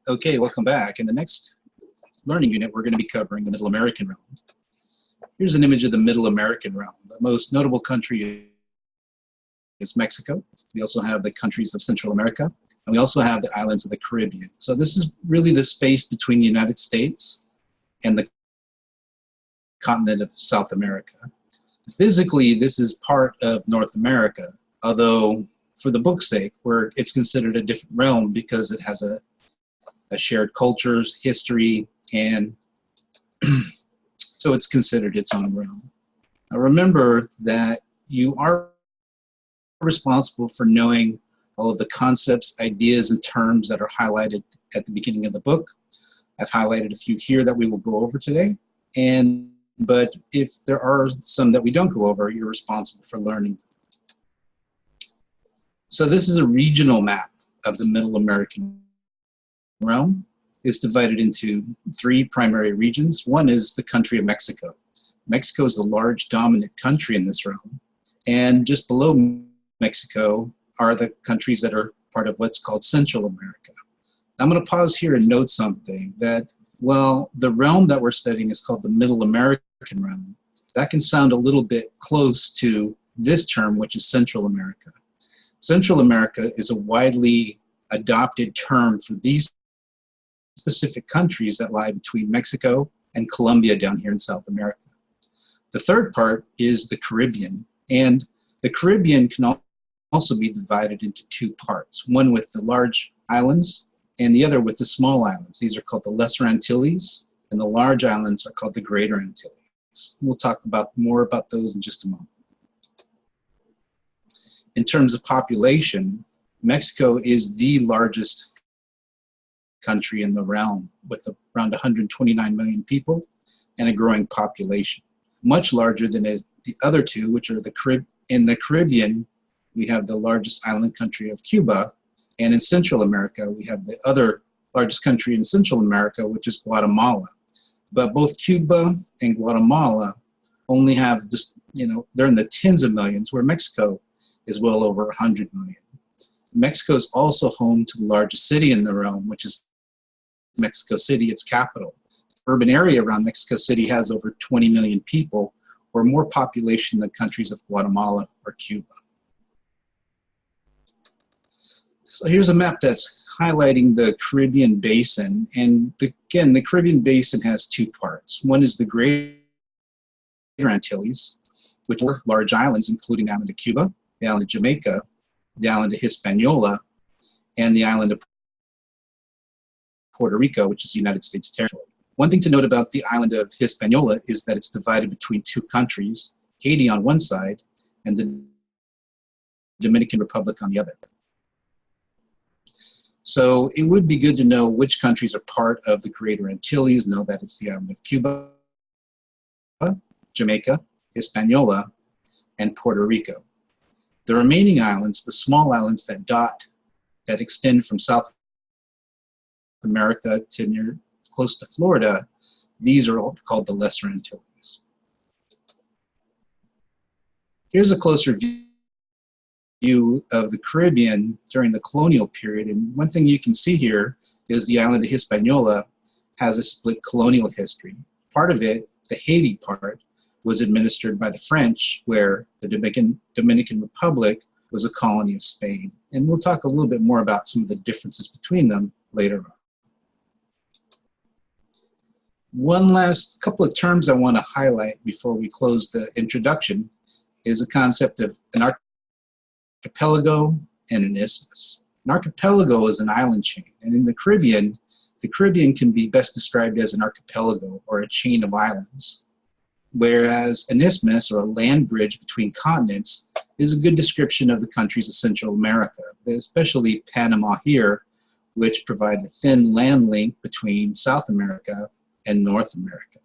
Okay, welcome back. In the next learning unit, we're going to be covering the Middle American realm. Here's an image of the Middle American realm. The most notable country is Mexico. We also have the countries of Central America, and we also have the islands of the Caribbean. So this is really the space between the United States and the continent of South America. Physically, this is part of North America, although for the book's sake, it's considered a different realm because it has a shared cultures, history, and so it's considered its own realm. Now remember that you are responsible for knowing all of the concepts, ideas, and terms that are highlighted at the beginning of the book. I've highlighted a few here that we will go over today, but if there are some that we don't go over, you're responsible for learning them. So this is a regional map of the Middle American realm. It's divided into three primary regions. One is the country of Mexico. Mexico is the large dominant country in this realm. And just below Mexico are the countries that are part of what's called Central America. I'm going to pause here and note something that, well, the realm that we're studying is called the Middle American realm. That can sound a little bit close to this term, which is Central America. Central America is a widely adopted term for these specific countries that lie between Mexico and Colombia down here in South America. The third part is the Caribbean, and the Caribbean can also be divided into two parts, one with the large islands and the other with the small islands. These are called the Lesser Antilles, and the large islands are called the Greater Antilles. We'll talk more about those in just a moment. In terms of population, Mexico is the largest country in the realm with around 129 million people and a growing population. Much larger than the other two, which are in the Caribbean, we have the largest island country of Cuba, and in Central America, we have the other largest country in Central America, which is Guatemala. But both Cuba and Guatemala only have just, they're in the tens of millions, where Mexico is well over 100 million. Mexico is also home to the largest city in the realm, which is Mexico City, its capital. The urban area around Mexico City has over 20 million people, or more population than countries of Guatemala or Cuba. So here's a map that's highlighting the Caribbean Basin, and again, the Caribbean Basin has two parts. One is the Greater Antilles, which are large islands, including the island of Cuba, the island of Jamaica, the island of Hispaniola, and the island of Puerto Rico, which is the United States territory. One thing to note about the island of Hispaniola is that it's divided between two countries, Haiti on one side and the Dominican Republic on the other. So it would be good to know which countries are part of the Greater Antilles. Know that it's the island of Cuba, Jamaica, Hispaniola, and Puerto Rico. The remaining islands, the small islands that extend from South America to close to Florida, these are all called the Lesser Antilles. Here's a closer view of the Caribbean during the colonial period, and one thing you can see here is the island of Hispaniola has a split colonial history. Part of it, the Haiti part, was administered by the French, where the Dominican Republic was a colony of Spain. And we'll talk a little bit more about some of the differences between them later on. One last couple of terms I want to highlight before we close the introduction is the concept of an archipelago and an isthmus. An archipelago is an island chain, and in the Caribbean can be best described as an archipelago or a chain of islands, whereas an isthmus, or a land bridge between continents, is a good description of the countries of Central America, especially Panama here, which provide a thin land link between South America and North America.